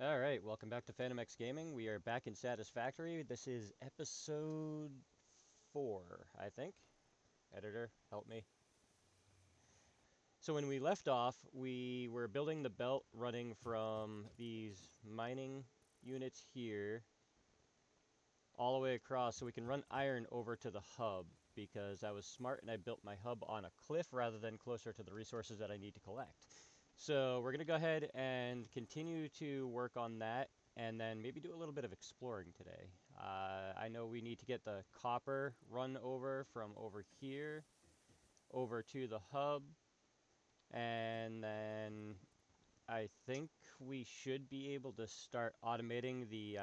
Alright, welcome back to Phantom X Gaming. We are back in Satisfactory. This is episode 4, I think. Editor, help me. So when we left off, we were building the belt running from these mining units here all the way across so we can run iron over to the hub, because I was smart and I built my hub on a cliff rather than closer to the resources that I need to collect. So we're going to go ahead and continue to work on that, and then maybe do a little bit of exploring today. I know we need to get the copper run over from over here over to the hub, and then I think we should be able to start automating the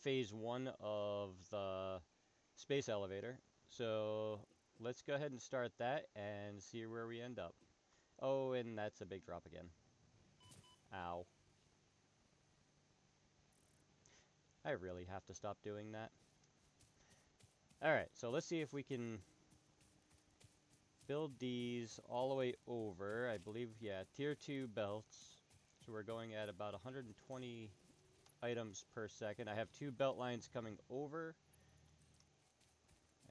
phase 1 of the space elevator. So let's go ahead and start that and see where we end up. Oh, and that's a big drop again. Ow. I really have to stop doing that. Alright, so let's see if we can build these all the way over. I believe, yeah, tier 2 belts. So we're going at about 120 items per second. I have 2 belt lines coming over.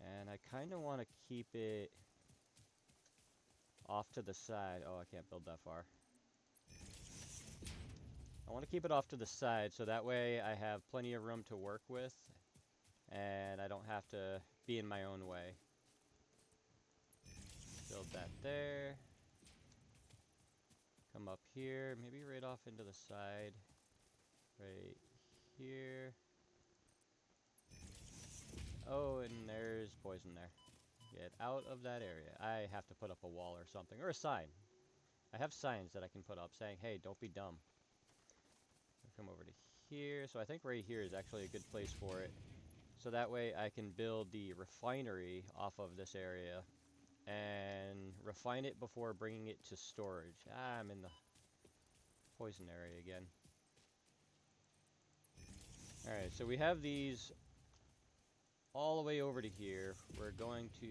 And I kind of want to keep it off to the side. Oh, I can't build that far. I want to keep it off to the side so that way I have plenty of room to work with and I don't have to be in my own way. Build that there. Come up here, maybe right off into the side. Right here. Oh, and there's poison there. Get out of that area. I have to put up a wall or something, or a sign. I have signs that I can put up saying, hey, don't be dumb. I'll come over to here. So I think right here is actually a good place for it. So that way I can build the refinery off of this area and refine it before bringing it to storage. Ah, I'm in the poison area again. Alright, so we have these all the way over to here. We're going to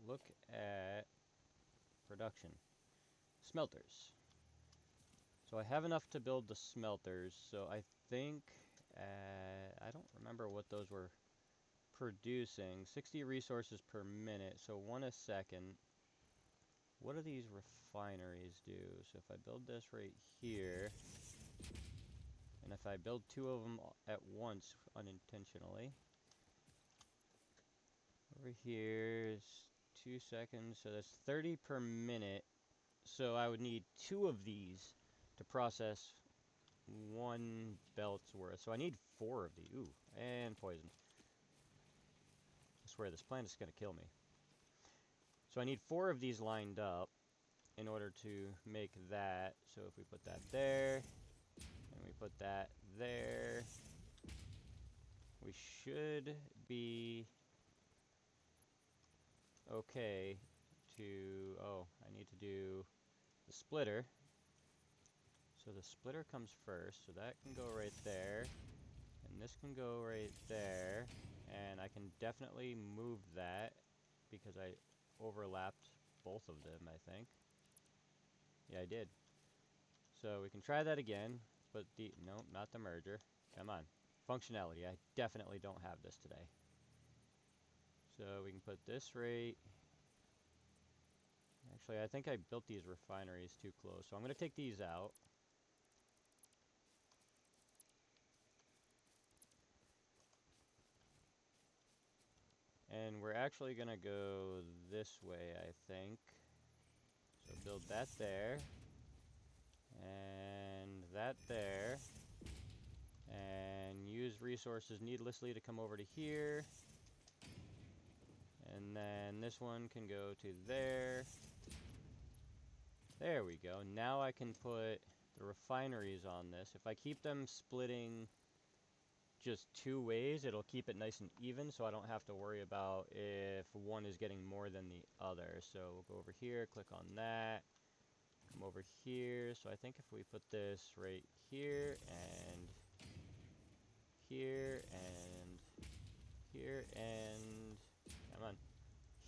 look at production. Smelters. So I have enough to build the smelters, so I think, I don't remember what those were producing. 60 resources per minute, so 1 a second. What do these refineries do? So if I build this right here, and if I build 2 of them at once unintentionally, over here is 2 seconds, so that's 30 per minute. So I would need 2 of these to process 1 belt's worth. So I need 4 of these. Ooh, and poison. I swear this plant is going to kill me. So I need 4 of these lined up in order to make that. So if we put that there, and we put that there, we should be okay to... Oh, I need to do the splitter. So the splitter comes first, so that can go right there. And this can go right there. And I can definitely move that because I overlapped both of them, I think. Yeah, I did. So we can try that again, but no, not the merger. Come on. Functionality. I definitely don't have this today. So we can put this right... Actually, I think I built these refineries too close, so I'm going to take these out. And we're actually going to go this way, I think. So build that there. And that there. And use resources needlessly to come over to here. And then this one can go to there. There we go. Now I can put the refineries on this. If I keep them splitting just 2 ways, it'll keep it nice and even, so I don't have to worry about if one is getting more than the other. So we'll go over here, click on that, come over here. So I think if we put this right here, and here, and here, and come on,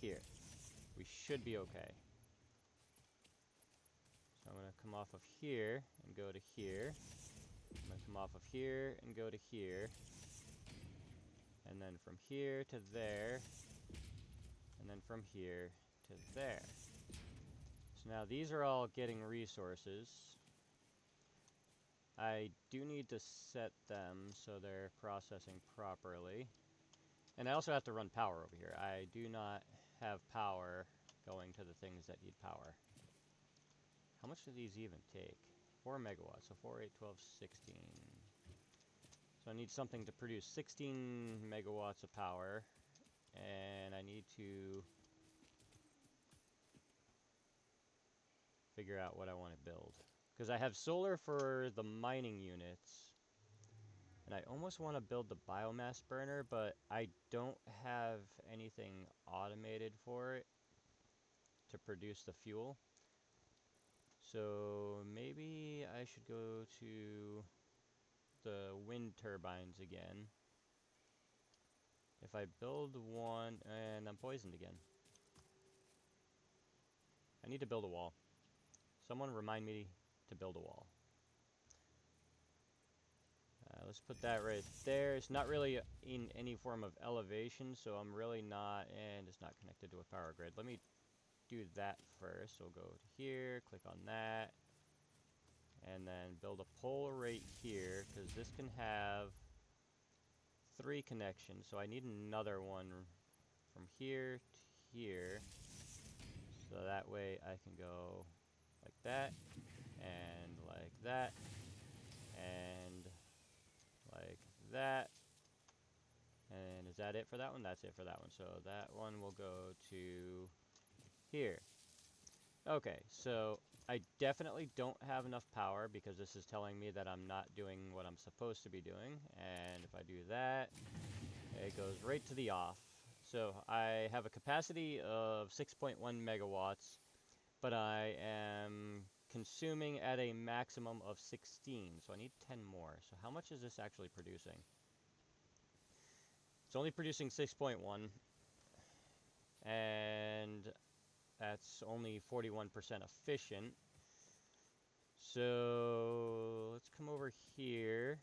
here, we should be okay. So I'm going to come off of here and go to here. I'm going to come off of here and go to here. And then from here to there. And then from here to there. So now these are all getting resources. I do need to set them so they're processing properly. And I also have to run power over here. I do not have power going to the things that need power. How much do these even take? 4 megawatts, so 4, 8, 12, 16. So I need something to produce 16 megawatts of power. And I need to figure out what I want to build. Because I have solar for the mining units. And I almost want to build the biomass burner, but I don't have anything automated for it to produce the fuel. So maybe I should go to the wind turbines again. If I build one, and I'm poisoned again. I need to build a wall. Someone remind me to build a wall. Let's put that right there. It's not really in any form of elevation, so I'm really not, and it's not connected to a power grid. Let me do that first. We'll go to here, click on that, and then build a pole right here, because this can have 3 connections, so I need another one from here to here, so that way I can go like that, and like that, and like that. And is that it for that one? That's it for that one. So that one will go to here. Okay, so I definitely don't have enough power because this is telling me that I'm not doing what I'm supposed to be doing. And if I do that, it goes right to the off. So I have a capacity of 6.1 megawatts, but I am consuming at a maximum of 16. So I need 10 more. So how much is this actually producing? It's only producing 6.1, and that's only 41% efficient. So let's come over here,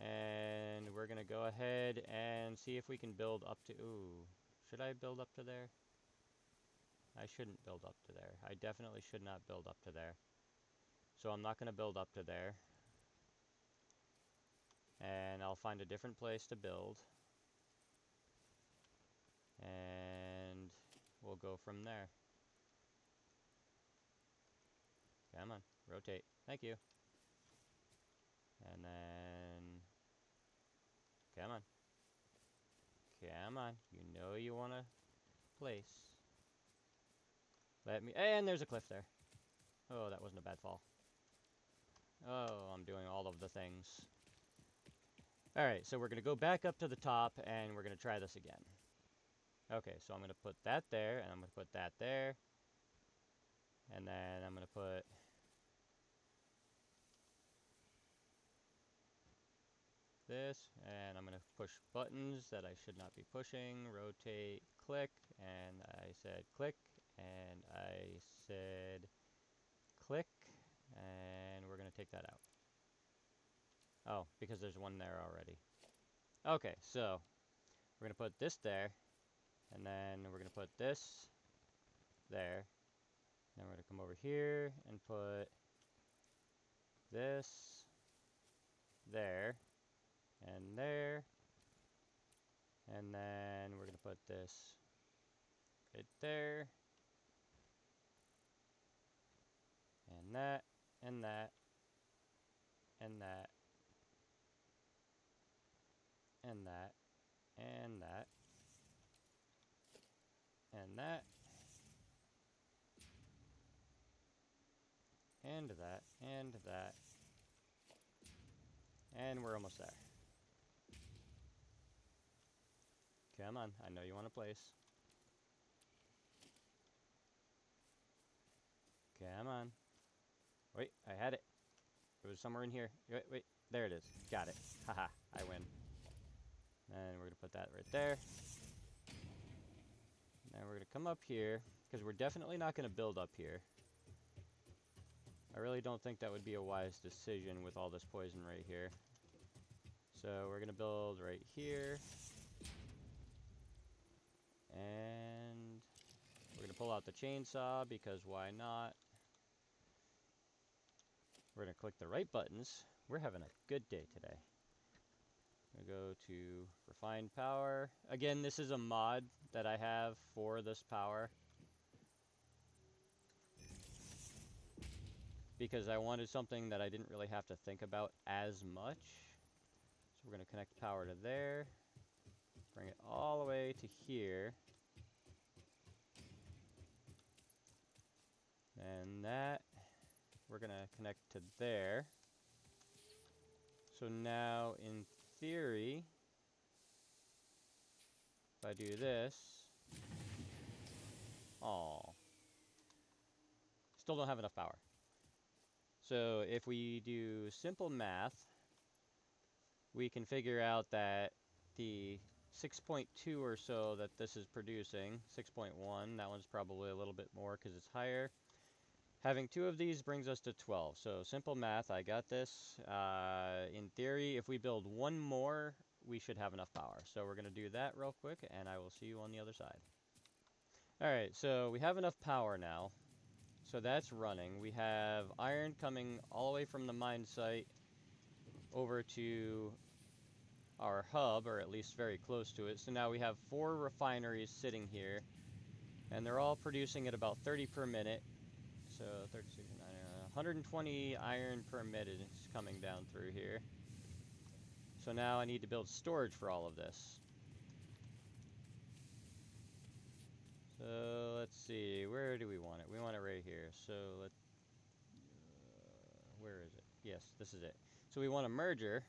and we're going to go ahead and see if we can build up to, ooh, should I build up to there? I shouldn't build up to there. I definitely should not build up to there. So I'm not going to build up to there. And I'll find a different place to build. And we'll go from there. Come on, rotate. Thank you. And then, come on. Come on. You know you want to place. Let me, and there's a cliff there. Oh, that wasn't a bad fall. Oh, I'm doing all of the things. Alright, so we're going to go back up to the top, and we're going to try this again. Okay, so I'm going to put that there, and I'm going to put that there. And then I'm going to put this, and I'm going to push buttons that I should not be pushing. Rotate, click, and I said click, and I said click, and we're going to take that out. Oh, because there's one there already. Okay, so we're going to put this there, and then we're going to put this there. Then we're going to come over here and put this there, and there. And then we're going to put this right there, and that, and that, and that, and that, and that, and that, and that, and that, and we're almost there. Come on, I know you want to place. Come on. Wait, I had it. It was somewhere in here. Wait, wait, there it is. Got it. Haha, I win. And we're going to put that right there. Now we're going to come up here, because we're definitely not going to build up here. I really don't think that would be a wise decision with all this poison right here. So we're going to build right here. And we're going to pull out the chainsaw because why not? We're going to click the right buttons. We're having a good day today. I'm going to go to Refined Power. Again, this is a mod that I have for this power, because I wanted something that I didn't really have to think about as much. So we're going to connect power to there. Bring it all the way to here. And that we're going to connect to there. So now, in theory, if I do this, still don't have enough power. So if we do simple math, we can figure out that the 6.2 or so that this is producing, 6.1, that one's probably a little bit more because it's higher. Having 2 of these brings us to 12. So simple math, I got this. In theory, if we build 1 more, we should have enough power. So we're going to do that real quick, and I will see you on the other side. Alright, so we have enough power now. So that's running. We have iron coming all the way from the mine site over to our hub, or at least very close to it. So now we have 4 refineries sitting here, and they're all producing at about 30 per minute. So 36, 120 iron per minute is coming down through here. So now I need to build storage for all of this. So let's see, where do we want it? We want it right here. So where is it? Yes, this is it. So we want a merger,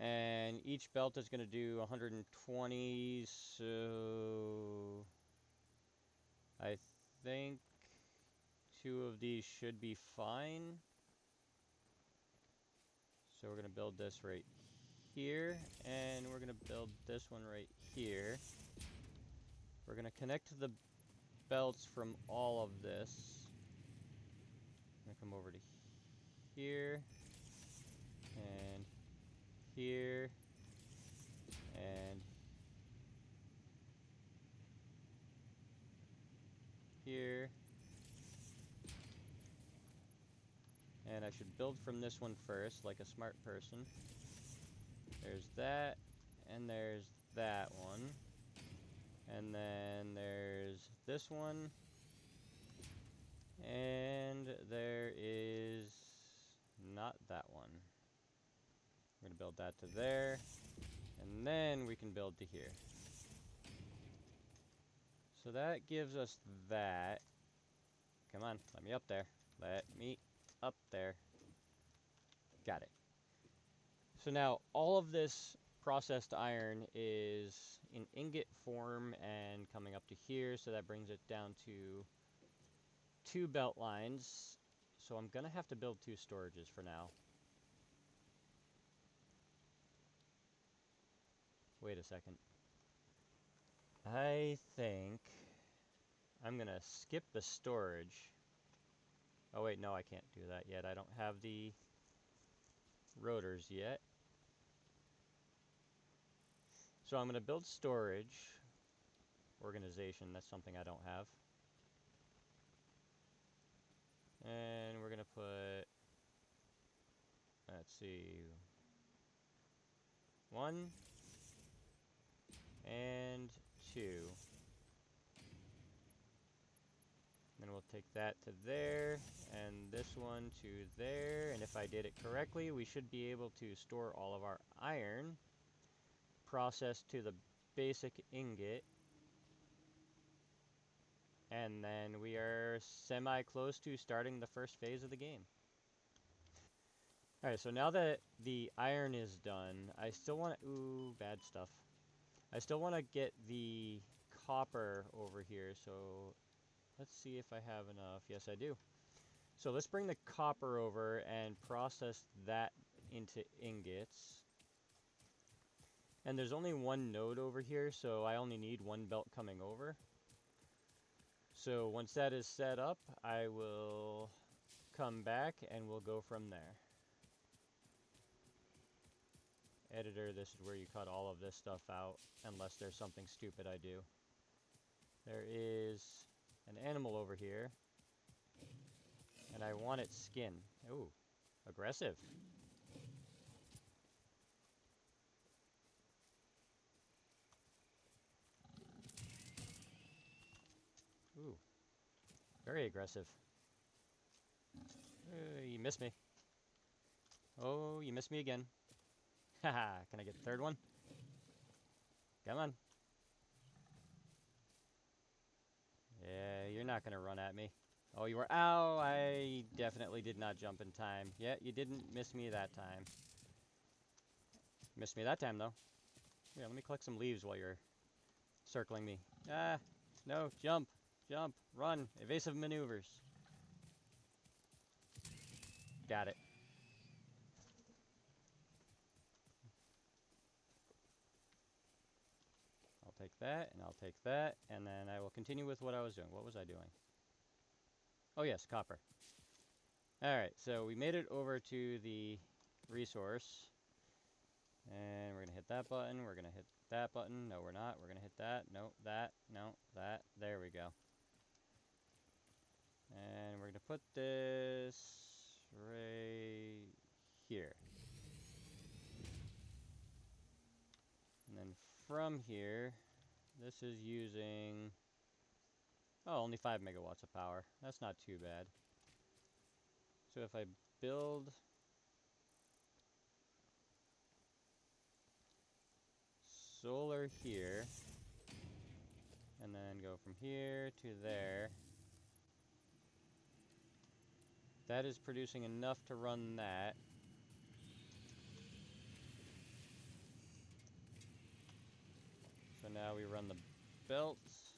and each belt is going to do 120. So I think 2 of these should be fine. So we're going to build this right here, and we're going to build this one right here. We're going to connect the belts from all of this. I'm going to come over to here, and here, and here. And I should build from this one first, like a smart person. There's that, and there's that one. And then there's this one. And there is not that one. We're going to build that to there. And then we can build to here. So that gives us that. Come on, let me up there. Let me up there. Got it. So now all of this processed iron is in ingot form and coming up to here. So that brings it down to 2 belt lines. So I'm going to have to build 2 storages for now. Wait a second. I think I'm going to skip the storage. Oh wait, no, I can't do that yet. I don't have the rotors yet. So I'm going to build storage. Organization, that's something I don't have. And we're going to put, let's see, 1 and 2. Then we'll take that to there, and this one to there, and if I did it correctly, we should be able to store all of our iron, process to the basic ingot, and then we are semi-close to starting the first phase of the game. Alright, so now that the iron is done, I still want to, ooh, bad stuff. I still want to get the copper over here, so let's see if I have enough. Yes, I do. So let's bring the copper over and process that into ingots. And there's only 1 node over here, so I only need 1 belt coming over. So once that is set up, I will come back and we'll go from there. Editor, this is where you cut all of this stuff out, unless there's something stupid I do. There is an animal over here, and I want its skin. Ooh, aggressive. Ooh, very aggressive. You missed me. Oh, you missed me again. Haha, can I get the third one? Come on. Yeah, you're not gonna run at me. Oh, you were. Ow, I definitely did not jump in time. Yeah, you didn't miss me that time. Missed me that time, though. Yeah, let me collect some leaves while you're circling me. Ah, no, jump, jump, run, evasive maneuvers. Got it. I'll take that, and I'll take that, and then I will continue with what I was doing. What was I doing? Oh, yes, copper. Alright, so we made it over to the resource. And we're going to hit that button. We're going to hit that button. No, we're not. We're going to hit that. No, that. No, that. There we go. And we're going to put this right here. And then from here, this is using, oh, only 5 megawatts of power. That's not too bad. So if I build solar here, and then go from here to there, that is producing enough to run that. So now we run the belts,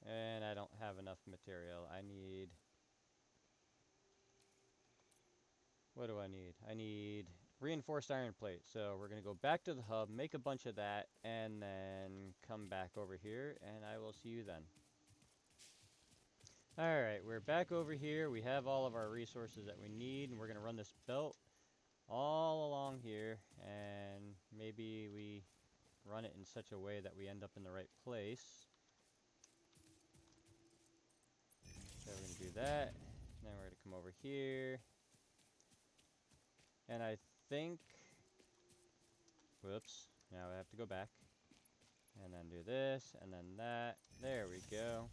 and I don't have enough material. I need, what do I need? I need reinforced iron plate. So we're going to go back to the hub, make a bunch of that, and then come back over here, and I will see you then. Alright, we're back over here. We have all of our resources that we need, and we're going to run this belt all along here, and maybe we run it in such a way that we end up in the right place. So we're going to do that, and then we're going to come over here, and I think, whoops, now I have to go back, and then do this, and then that, there we go.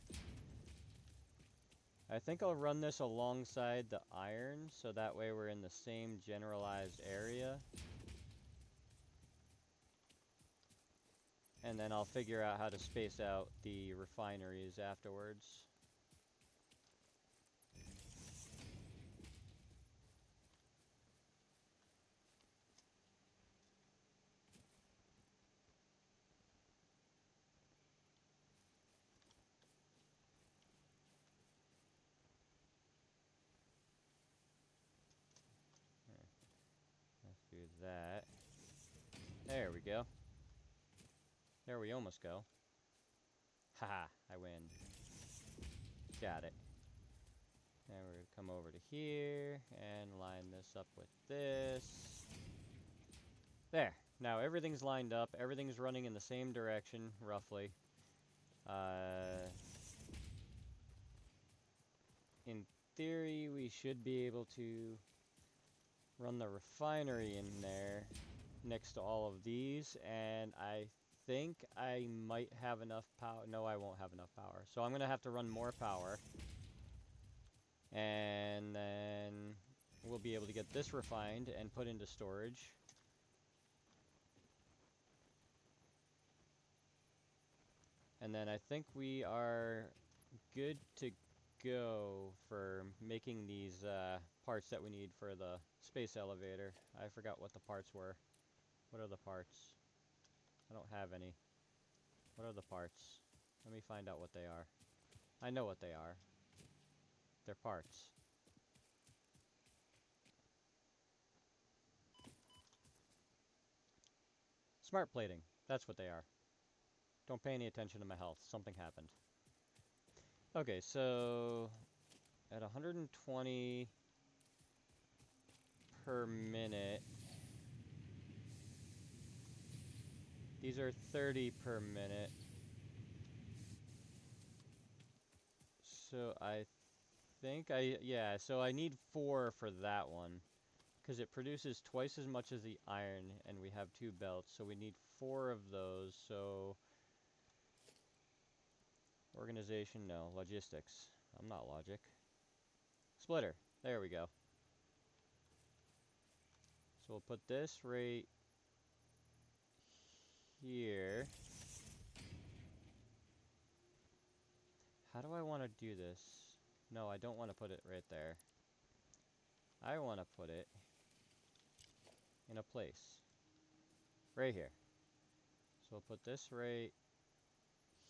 I think I'll run this alongside the iron, so that way we're in the same generalized area. And then I'll figure out how to space out the refineries afterwards. Let's do that. There we go. There we almost go. Haha, I win. Got it. And we're going to come over to here and line this up with this. There. Now everything's lined up. Everything's running in the same direction, roughly. In theory, we should be able to run the refinery in there next to all of these, and I think I might have enough power. No, I won't have enough power. So I'm going to have to run more power. And then we'll be able to get this refined and put into storage. And then I think we are good to go for making these parts that we need for the space elevator. I forgot what the parts were. What are the parts? I don't have any. What are the parts? Let me find out what they are. I know what they are. They're parts. Smart plating. That's what they are. Don't pay any attention to my health. Something happened. Okay, so at 120 per minute. These are 30 per minute. So I think yeah, so I need 4 for that one. Because it produces twice as much as the iron, and we have 2 belts, so we need 4 of those. So organization, no. Logistics. I'm not logic. Splitter. There we go. So we'll put this right here. How do I want to do this? No, I don't want to put it right there. I want to put it in a place. Right here. So we'll put this right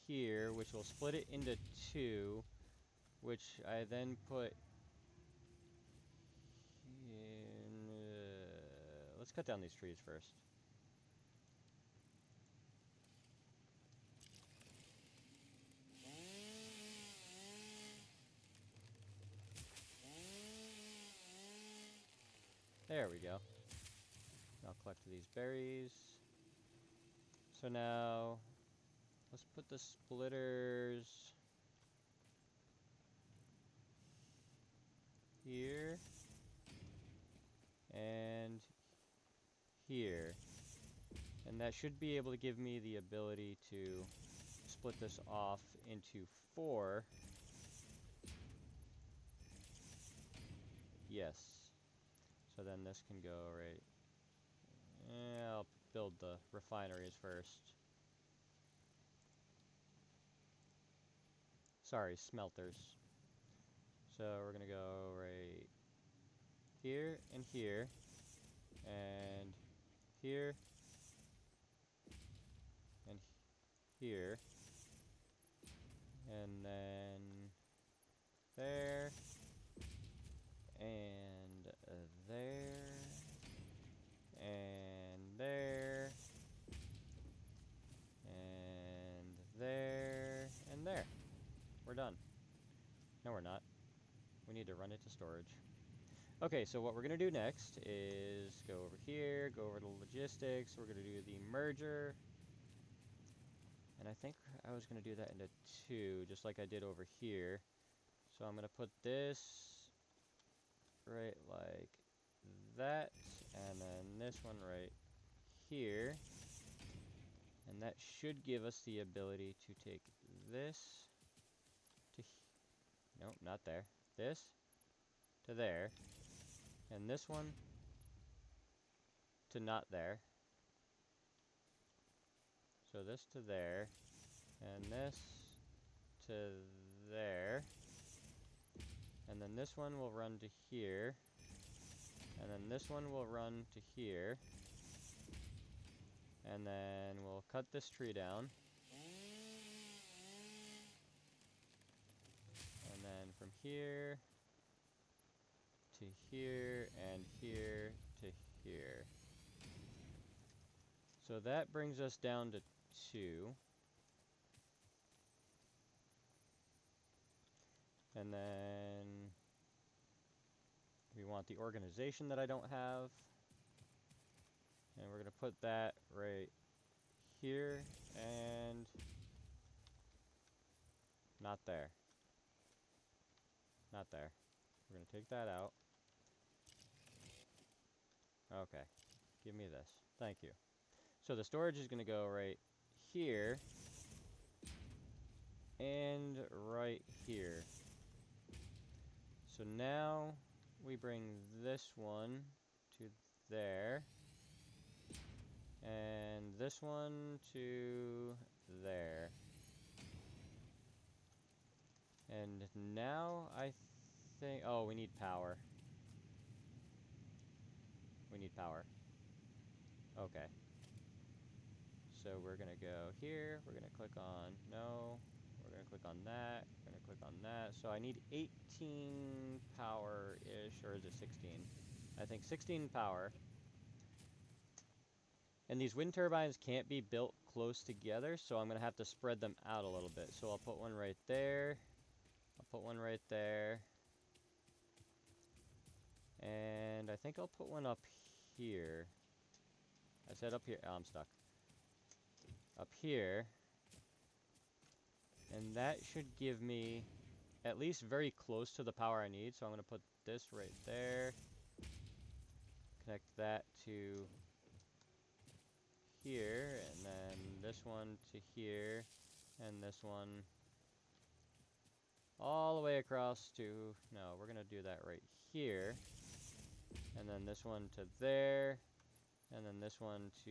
here, which will split it into 2, which I then put in... let's cut down these trees first. There we go. I'll collect these berries. So now, let's put the splitters here and here. And that should be able to give me the ability to split this off into 4. Yes. So then this can go right... I'll build the refineries first. Sorry, smelters. So we're gonna go right here and here and here and here and then there and there and there and there and there. We're done. No, we're not. We need to run it to storage. Okay, so what we're going to do next is go over here, go over to logistics. We're going to do the merger. And I think I was going to do that into 2, just like I did over here. So I'm going to put this right like that, and then this one right here. And that should give us the ability to take this to... Nope, not there. This to there. And this one to not there. So this to there. And this to there. And then this one will run to here. And then this one will run to here. And then we'll cut this tree down. And then from here to here and here to here. So that brings us down to 2. And then we want the organization that I don't have. And we're going to put that right here and not there. Not there. We're going to take that out. Okay. Give me this. Thank you. So the storage is going to go right here and right here. So now we bring this one to there. And this one to there. And now I think... Oh, we need power. We need power. Okay. So we're going to go here. We're going to click on no. We're going to click on that. We're going to click on that. So I need 18 power-ish, or is it 16? I think 16 power. And these wind turbines can't be built close together, so I'm going to have to spread them out a little bit. So I'll put one right there. I'll put one right there. And I think I'll put one up here. I said up here. Oh, I'm stuck. Up here. And that should give me at least very close to the power I need. So I'm going to put this right there. Connect that to here. And then this one to here. And this one all the way across to... No, we're going to do that right here. And then this one to there. And then this one to...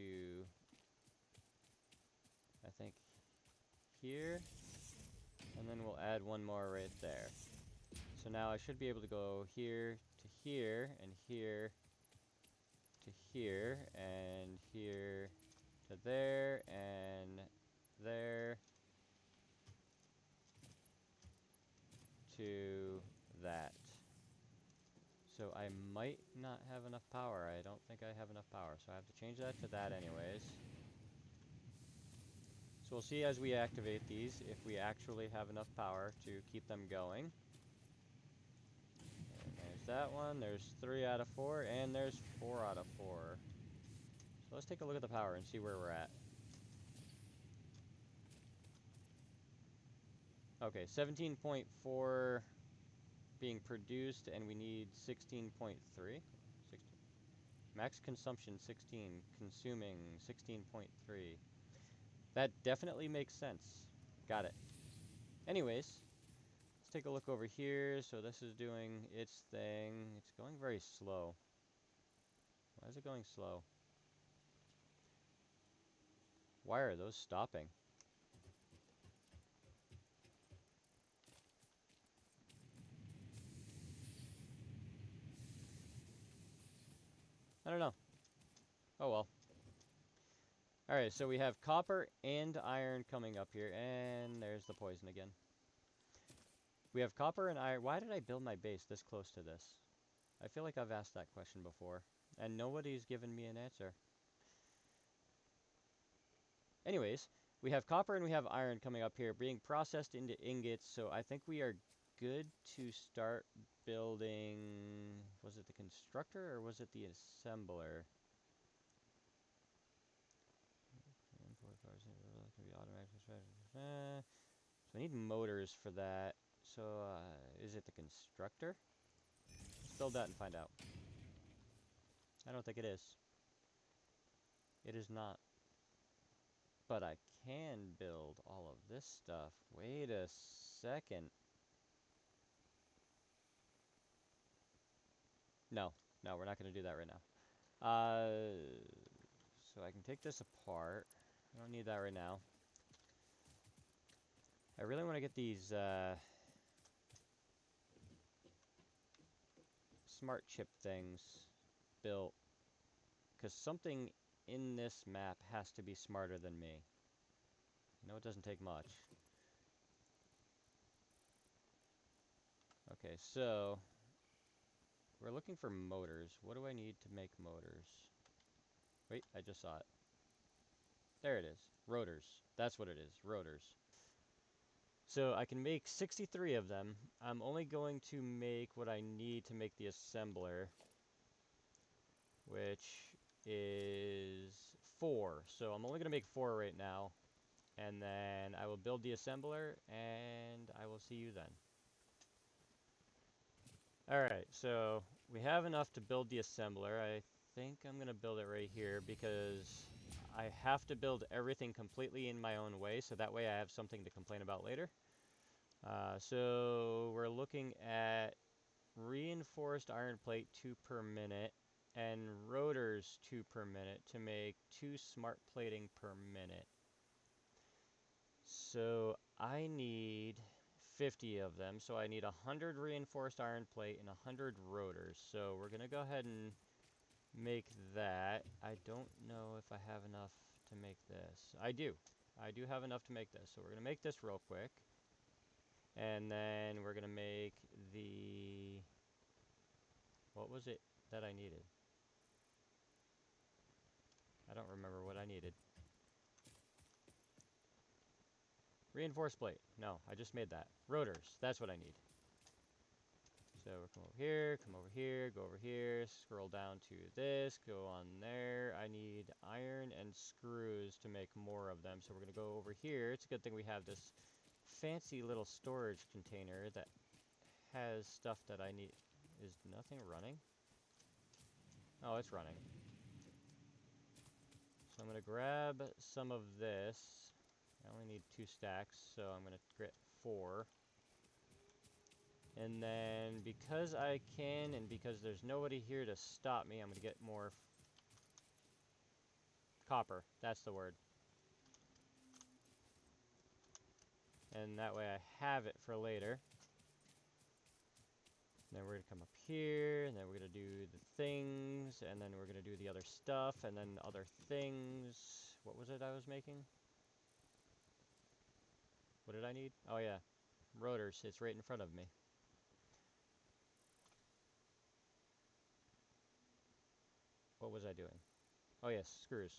I think here. And then we'll add one more right there. So now I should be able to go here to here, and here to here, and here to there, and there to that. So I might not have enough power. I don't think I have enough power, so I have to change that to that anyways. So we'll see as we activate these if we actually have enough power to keep them going. And there's that one, there's 3 out of 4, and there's 4 out of 4. So let's take a look at the power and see where we're at. Okay, 17.4 being produced, and we need 16.3. Max consumption 16, consuming 16.3. That definitely makes sense. Got it. Anyways, let's take a look over here. So this is doing its thing. It's going very slow. Why is it going slow? Why are those stopping? I don't know. Oh well. Alright, so we have copper and iron coming up here, and there's the poison again. We have copper and iron. Why did I build my base this close to this? I feel like I've asked that question before, and nobody's given me an answer. Anyways, we have copper and we have iron coming up here, being processed into ingots, so I think we are good to start building... Was it the constructor or was it the assembler? So I need motors for that. So is it the constructor? Let's build that and find out. I don't think it is. It is not. But I can build all of this stuff. Wait a second. No, we're not going to do that right now. So I can take this apart. I don't need that right now. I really want to get these smart chip things built, because something in this map has to be smarter than me. I know it doesn't take much. Okay, so we're looking for motors. What do I need to make motors? Wait, I just saw it. There it is. Rotors. That's what it is. Rotors. So I can make 63 of them. I'm only going to make what I need to make the assembler, which is 4. So I'm only going to make 4 right now. And then I will build the assembler, and I will see you then. Alright, so we have enough to build the assembler. I think I'm going to build it right here because I have to build everything completely in my own way, so that way I have something to complain about later. So we're looking at reinforced iron plate 2 per minute and rotors 2 per minute to make 2 smart plating per minute. So I need 50 of them, so I need 100 reinforced iron plate and 100 rotors. So we're going to go ahead and make that. I don't know if I have enough to make this. I do have enough to make this, so we're going to make this real quick. And then we're going to make the... What was it that I needed? I don't remember what I needed. Reinforced plate. No, I just made that. Rotors. That's what I need. So we'll come over here, go over here, scroll down to this, go on there. I need iron and screws to make more of them. So we're going to go over here. It's a good thing we have this fancy little storage container that has stuff that I need. Is nothing running? Oh, it's running. So I'm going to grab some of this. I only need 2 stacks, so I'm going to get 4. And then, because I can, and because there's nobody here to stop me, I'm going to get more copper. That's the word. And that way I have it for later. And then we're going to come up here, and then we're going to do the things, and then we're going to do the other stuff, and then other things. What was it I was making? What did I need? Oh yeah, rotors. It's right in front of me. What was I doing? Oh yes, screws.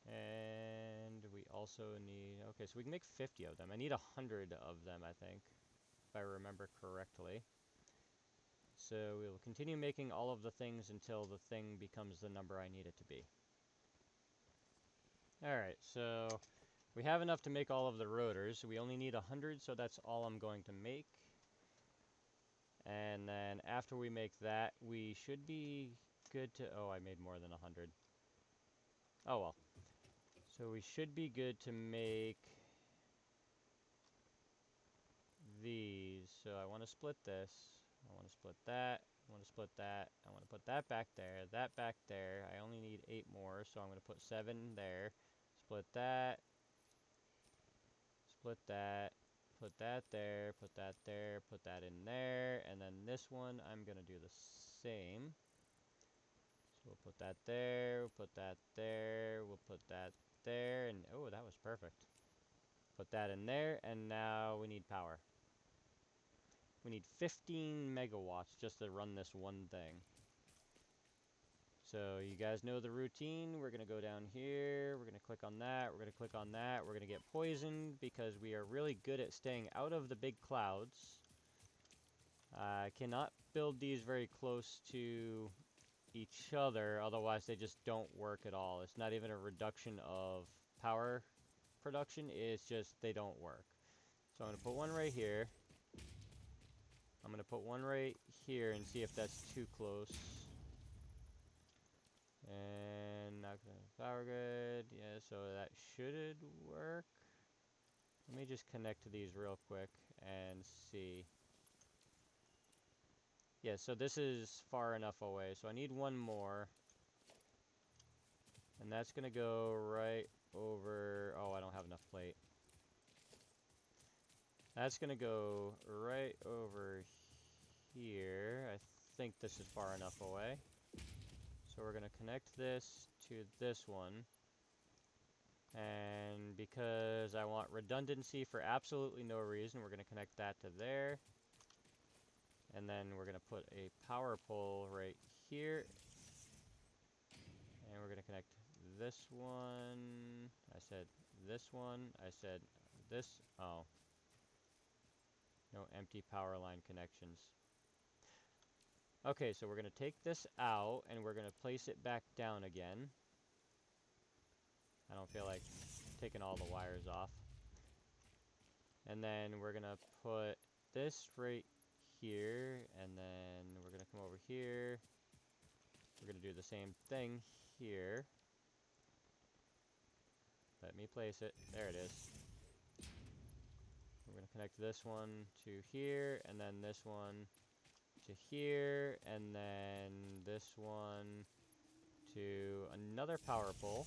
And we also need, okay, so we can make 50 of them. I need 100 of them, I think, if I remember correctly. So we will continue making all of the things until the thing becomes the number I need it to be. Alright, so we have enough to make all of the rotors. We only need 100, so that's all I'm going to make. And then after we make that, we should be good to... Oh, I made more than 100. Oh well. So we should be good to make these. So I want to split this. I want to split that. I want to split that. I want to put that back there. That back there. I only need 8 more, so I'm going to put 7 there. Split that. Split that. Put that there. Put that there. Put that in there. And then this one, I'm going to do the same. So we'll put that there. We'll put that there. We'll put that there. And oh, that was perfect. Put that in there. And now we need power. We need 15 megawatts just to run this one thing. So you guys know the routine. We're going to go down here. We're going to click on that. We're going to click on that. We're going to get poisoned because we are really good at staying out of the big clouds. I cannot build these very close to each other, otherwise they just don't work at all. It's not even a reduction of power production, it's just they don't work. So I'm going to put one right here. I'm going to put one right here and see if that's too close. And not going to power grid. Yeah, so that should work. Let me just connect to these real quick and see. Yeah, so this is far enough away. So I need one more. And that's going to go right over... Oh, I don't have enough plate. That's going to go right over here. I think this is far enough away. So we're going to connect this to this one. And because I want redundancy for absolutely no reason, we're going to connect that to there. And then we're going to put a power pole right here. And we're going to connect this one. I said this one. I said this. Oh. No empty power line connections. Okay, so we're going to take this out and we're going to place it back down again. I don't feel like taking all the wires off. And then we're going to put this right here, and then we're going to come over here. We're going to do the same thing here. Let me place it. There it is. We're going to connect this one to here, and then this one to here, and then this one to another power pole,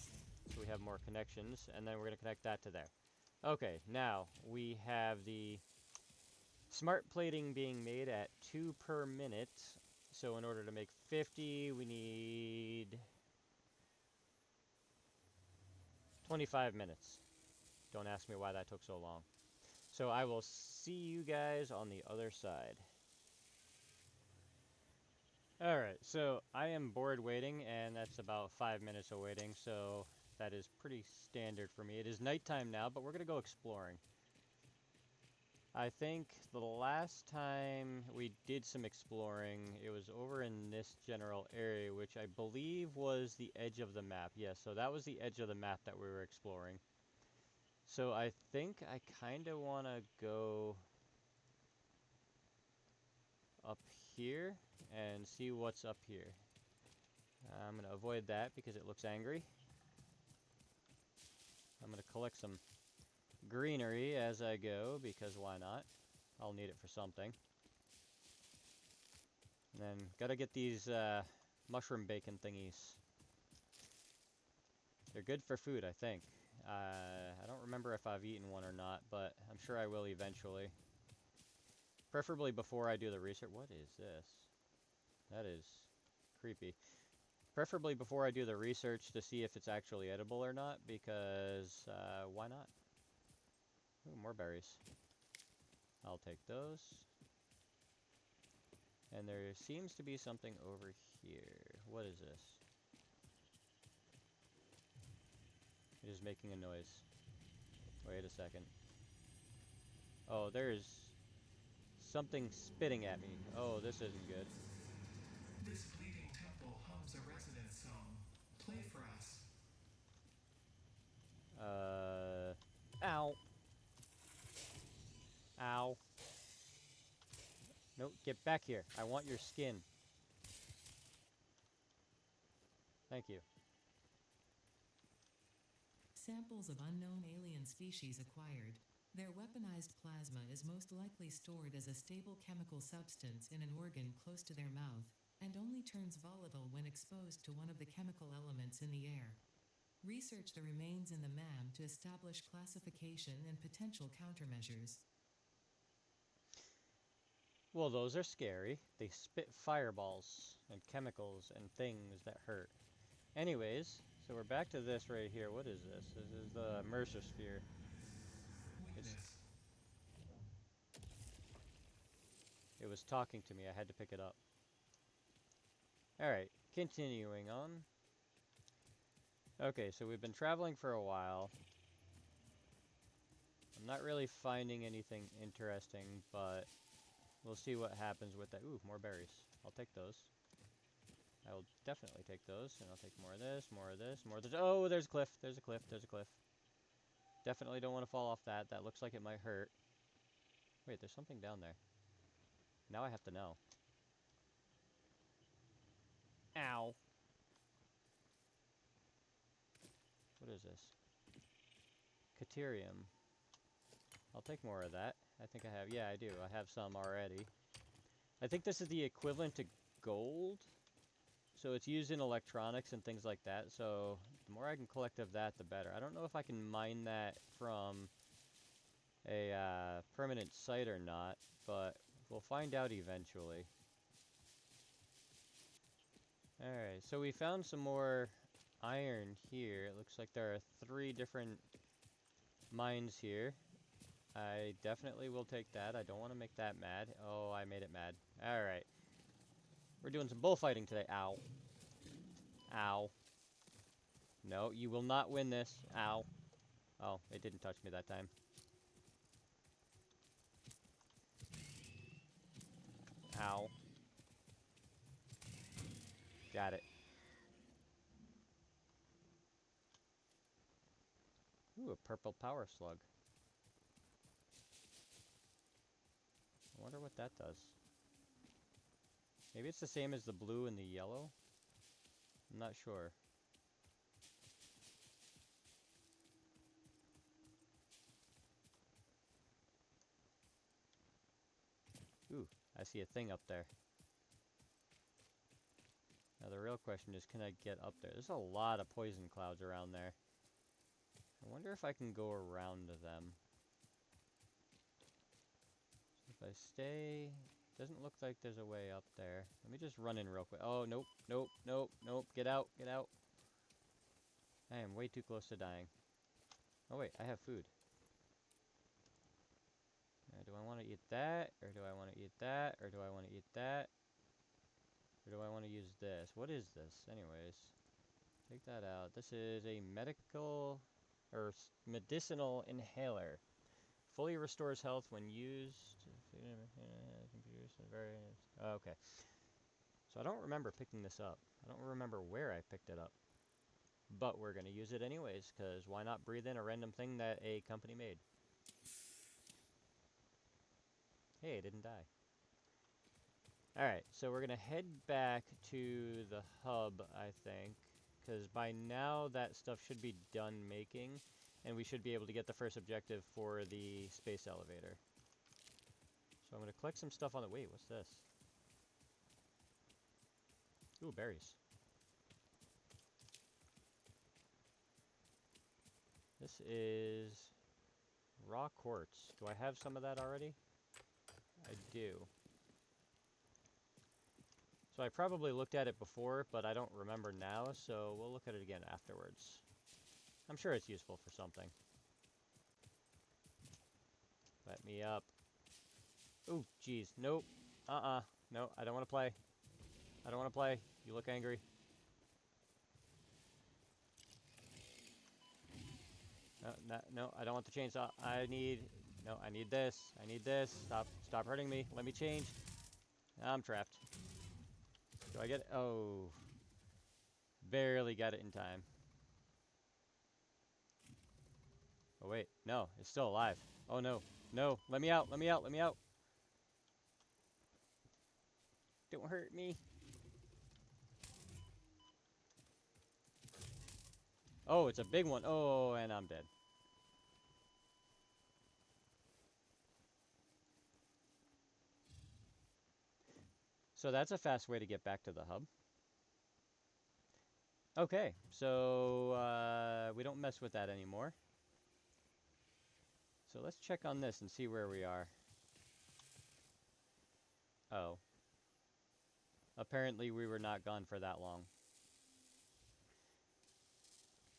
so we have more connections, and then we're going to connect that to there. Okay, now we have the smart plating being made at 2 per minute. So in order to make 50, we need 25 minutes. Don't ask me why that took so long. So I will see you guys on the other side. Alright, so I am bored waiting, and that's about 5 minutes of waiting, so That is pretty standard for me. It is nighttime now, but we're going to go exploring. I think the last time we did some exploring, it was over in this general area, which I believe was the edge of the map. Yes, so that was the edge of the map that we were exploring. So I think I kind of want to go up here and see what's up here. I'm going to avoid that because it looks angry. I'm going to collect some greenery as I go because why not? I'll need it for something. And then gotta get these mushroom bacon thingies. They're good for food, I think. I don't remember if I've eaten one or not, but I'm sure I will eventually. Preferably before I do the research. What is this? That is creepy. Preferably before I do the research to see if it's actually edible or not, because why not? Ooh, more berries. I'll take those. And there seems to be something over here. What is this? It is making a noise. Wait a second. Oh, there's something spitting at me. Oh, this isn't good. This fleeting temple hums a resonance song. Play for us. Ow. Ow. No, get back here. I want your skin. Thank you. Samples of unknown alien species acquired. Their weaponized plasma is most likely stored as a stable chemical substance in an organ close to their mouth, and only turns volatile when exposed to one of the chemical elements in the air. Research the remains in the MAM to establish classification and potential countermeasures. Well, those are scary. They spit fireballs and chemicals and things that hurt. Anyways, so we're back to this right here. What is this? This is the Mercer Sphere. It was talking to me. I had to pick it up. Alright, continuing on. Okay, so we've been traveling for a while. I'm not really finding anything interesting, but we'll see what happens with that. Ooh, more berries. I'll take those. I will definitely take those, and I'll take more of this, more of this, more of this. Oh, there's a cliff. There's a cliff. There's a cliff. Definitely don't want to fall off that. That looks like it might hurt. Wait, there's something down there. Now I have to know. Ow. What is this? Caterium. I'll take more of that. I think I have. Yeah, I do. I have some already. I think this is the equivalent to gold. So it's used in electronics and things like that. So the more I can collect of that, the better. I don't know if I can mine that from a permanent site or not, but we'll find out eventually. Alright, so we found some more iron here. It looks like there are 3 different mines here. I definitely will take that. I don't want to make that mad. Oh, I made it mad. Alright. We're doing some bullfighting today. Ow. Ow. No, you will not win this. Ow. Oh, it didn't touch me that time. Ow. Got it. Ooh, a purple power slug. I wonder what that does. Maybe it's the same as the blue and the yellow? I'm not sure. Ooh, I see a thing up there. Now the real question is, can I get up there? There's a lot of poison clouds around there. I wonder if I can go around them. So if I stay... Doesn't look like there's a way up there. Let me just run in real quick. Oh, nope, nope, nope, nope. Get out, get out. I am way too close to dying. Oh wait, I have food. Do I want to eat that? Or do I want to eat that? Or do I want to eat that? Or do I want to use this? What is this, anyways? Take that out. This is a medical or medicinal inhaler. Fully restores health when used. Computers and various. Okay. So I don't remember picking this up. I don't remember where I picked it up. But we're going to use it anyways, because why not breathe in a random thing that a company made? Hey, it didn't die. Alright, so we're going to head back to the hub, I think. Because by now that stuff should be done making. And we should be able to get the first objective for the space elevator. So I'm going to collect some stuff on the... Wait, what's this? Ooh, berries. This is raw quartz. Do I have some of that already? I do. So I probably looked at it before, but I don't remember now, so we'll look at it again afterwards. I'm sure it's useful for something. Let me up. Ooh, jeez. Nope. No, I don't want to play. I don't want to play. You look angry. No, no, no, I don't want the chainsaw. I need... No, I need this. I need this. Stop hurting me. Let me change. I'm trapped. Do I get it? Oh. Barely got it in time. Oh, wait. No, it's still alive. Oh, no. No, let me out. Let me out. Let me out. Don't hurt me. Oh, it's a big one. Oh, and I'm dead. So that's a fast way to get back to the hub. Okay, so we don't mess with that anymore. So let's check on this and see where we are. Oh. Apparently we were not gone for that long.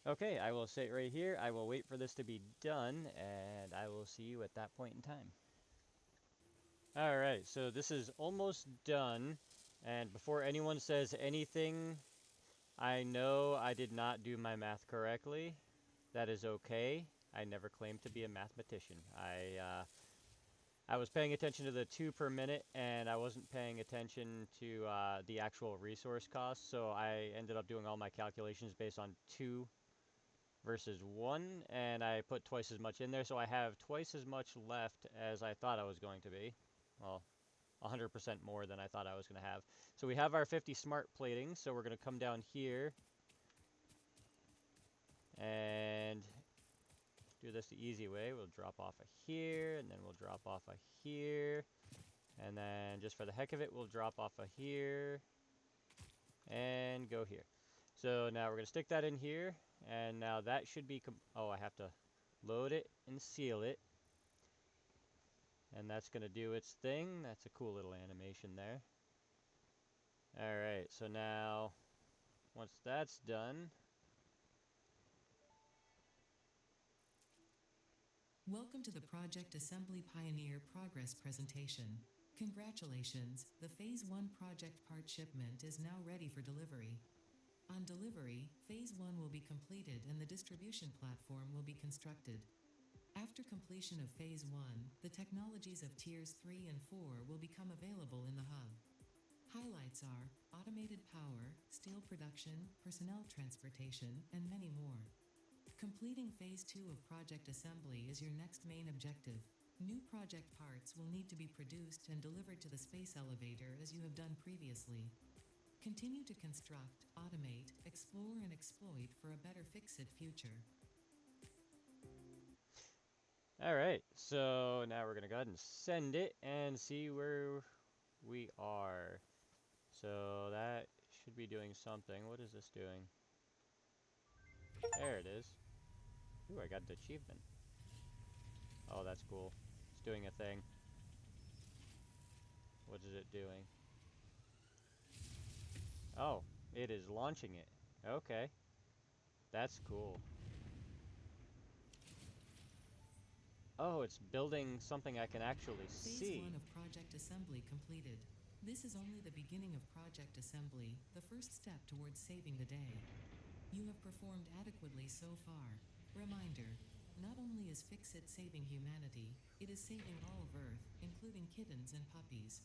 Okay, I will sit right here. I will wait for this to be done, and I will see you at that point in time. Alright, so this is almost done. And before anyone says anything, I know I did not do my math correctly. That is okay. I never claimed to be a mathematician. I was paying attention to the 2 per minute, and I wasn't paying attention to the actual resource cost, so I ended up doing all my calculations based on 2 versus 1, and I put twice as much in there, so I have twice as much left as I thought I was going to be. Well, 100% more than I thought I was going to have. So we have our 50 smart plating, so we're going to come down here and do this the easy way. We'll drop off of here, and then we'll drop off of here. And then just for the heck of it, we'll drop off of here and go here. So now we're going to stick that in here, and now that should be... Oh, I have to load it and seal it. And that's going to do its thing. That's a cool little animation there. Alright, so now, once that's done... Welcome to the Project Assembly Pioneer Progress presentation. Congratulations, the Phase 1 project part shipment is now ready for delivery. On delivery, Phase 1 will be completed and the distribution platform will be constructed. After completion of Phase 1, the technologies of Tiers 3 and 4 will become available in the hub. Highlights are automated power, steel production, personnel transportation, and many more. Completing Phase 2 of Project Assembly is your next main objective. New project parts will need to be produced and delivered to the space elevator as you have done previously. Continue to construct, automate, explore, and exploit for a better Fix-It future. Alright, so now we're going to go ahead and send it and see where we are. So that should be doing something. What is this doing? There it is. Ooh, I got an achievement. Oh, that's cool. It's doing a thing. What is it doing? Oh, it is launching it. Okay. That's cool. Oh, it's building something I can actually Phase see. 1 of Project Assembly completed. This is only the beginning of Project Assembly, the first step towards saving the day. You have performed adequately so far. Reminder: not only is Fix-It saving humanity, it is saving all of Earth, including kittens and puppies.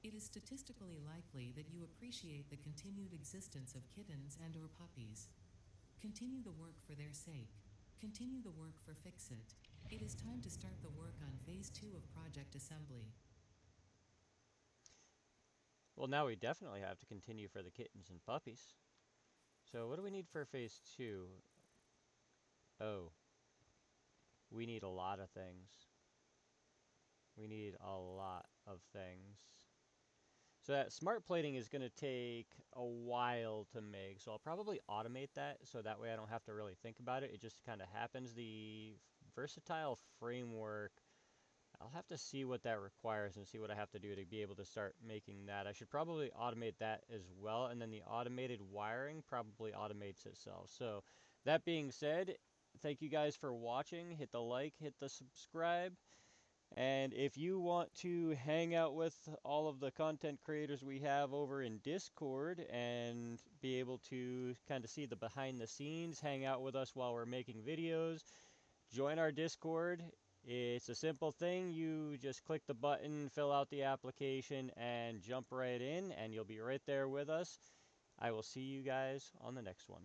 It is statistically likely that you appreciate the continued existence of kittens and/or puppies. Continue the work for their sake. Continue the work for Fix-It. It is time to start the work on Phase 2 of Project Assembly. Well, now we definitely have to continue for the kittens and puppies. So what do we need for phase 2? Oh, we need a lot of things. We need a lot of things. So that smart plating is going to take a while to make. So I'll probably automate that so that way I don't have to really think about it. It just kind of happens. The versatile framework, I'll have to see what that requires and see what I have to do to be able to start making that. I should probably automate that as well. And then the automated wiring probably automates itself. So that being said, thank you guys for watching. Hit the like, hit the subscribe. And if you want to hang out with all of the content creators we have over in Discord and be able to kind of see the behind the scenes, hang out with us while we're making videos, join our Discord. It's a simple thing. You just click the button, fill out the application, and jump right in, and you'll be right there with us. I will see you guys on the next one.